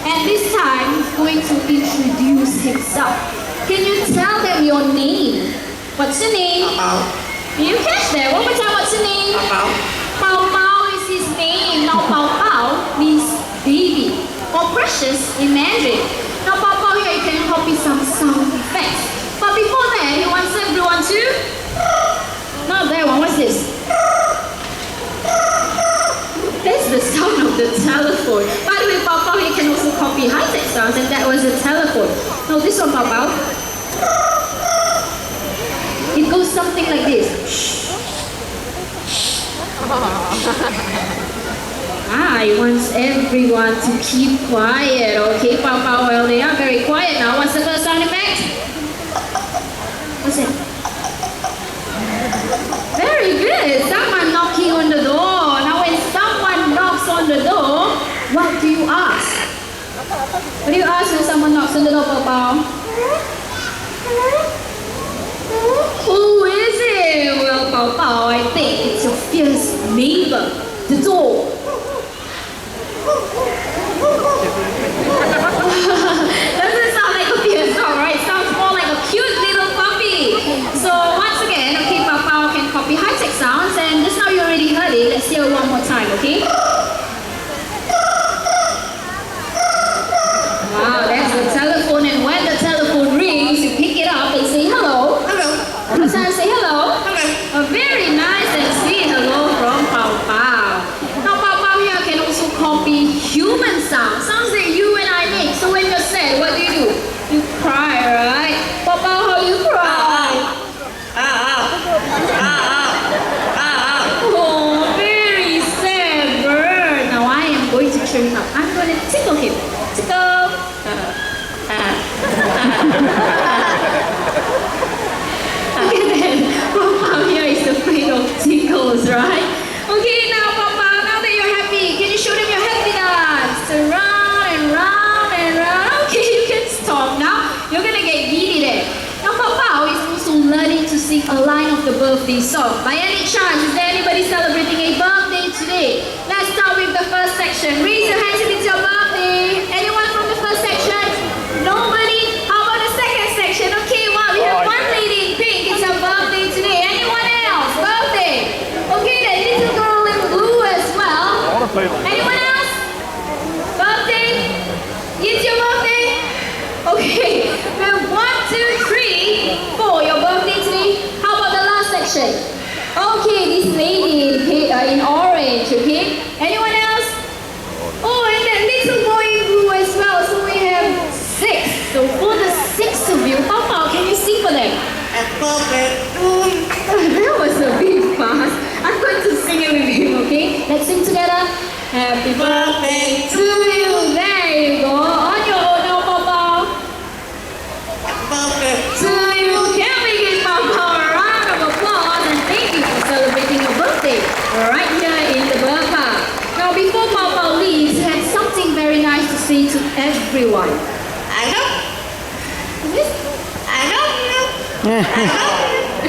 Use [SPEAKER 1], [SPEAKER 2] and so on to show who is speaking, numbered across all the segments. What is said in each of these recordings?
[SPEAKER 1] And this time, he's going to introduce himself. Can you tell them your name? What's your name? Can you catch that? One more time, what's your name? Pao Pao is his name. Now Pao Pao means baby or precious in Mandarin. Now Pao Pao here, you can copy some sound effects. But before that, he wants everyone to... Not that one, what's this? That's the sound of the telephone. By the way, Pao Pao here can also copy high-tech sounds, and that was the telephone. Now this one, Pao Pao. It goes something like this. He wants everyone to keep quiet. Okay, Pao Pao, well, they are very quiet now. What's the first sound effect? What's it? Very good. Someone knocking on the door. Now when someone knocks on the door, what do you ask? What do you ask when someone knocks on the door, Pao Pao? Who is it? Well, Pao Pao, I think it's your fierce neighbor, the door. Doesn't sound like a fierce dog, right? It sounds more like a cute little puppy. So once again, okay, Pao Pao can copy high-tech sounds, and just now you already heard it. Let's hear it one more time, okay? Wow, that's the telephone, and when the telephone rings, you pick it up and say hello.
[SPEAKER 2] Hello.
[SPEAKER 1] One more time, say hello.
[SPEAKER 2] Hello.
[SPEAKER 1] A very nice and sweet hello from Pao Pao. Now Pao Pao here can also copy human sounds, sounds that you and I make. So when you're sad, what do? You cry, right? Pao Pao, how you cry? Oh, very sad bird. Now I am going to cheer him up. I'm going to tickle him. Tickle. Okay then, Pao Pao here is afraid of tickles, right? Okay, now Pao Pao, now that you're happy, can you show them your happy dance? Round and round and round. Okay, you can stop now. You're gonna get giddy there. Now Pao Pao is also learning to sing a line of the birthday song. By any chance, is there anybody celebrating a birthday today? Let's start with the first section. Raise your hands if it's your birthday. Anyone from the first section? Nobody? How about the second section? Okay, wow, we have one lady in pink. It's her birthday today. Anyone else? Birthday? Okay, that little girl in blue as well. Anyone else? Birthday? It's your birthday? Okay, we have 1, 2, 3, 4. Your birthday today. How about the last section? Okay, this lady in orange, okay? Anyone else? Oh, and that little boy in blue as well. So we have 6. So for the 6 of you, Pao Pao, can you sing for them? That was a bit fast. I'm going to sing it with him, okay? Let's sing together. Happy birthday to you. There you go. On your own now, Pao Pao. To you. Can we give Pao Pao a round of applause, and thank you for celebrating your birthday right here in the Bird Park. Now before Pao Pao leaves, he had something very nice to say to everyone.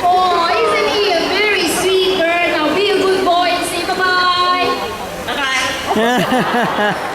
[SPEAKER 1] Oh, isn't he a very sweet bird? Now be a good boy and say bye-bye.
[SPEAKER 2] Bye-bye.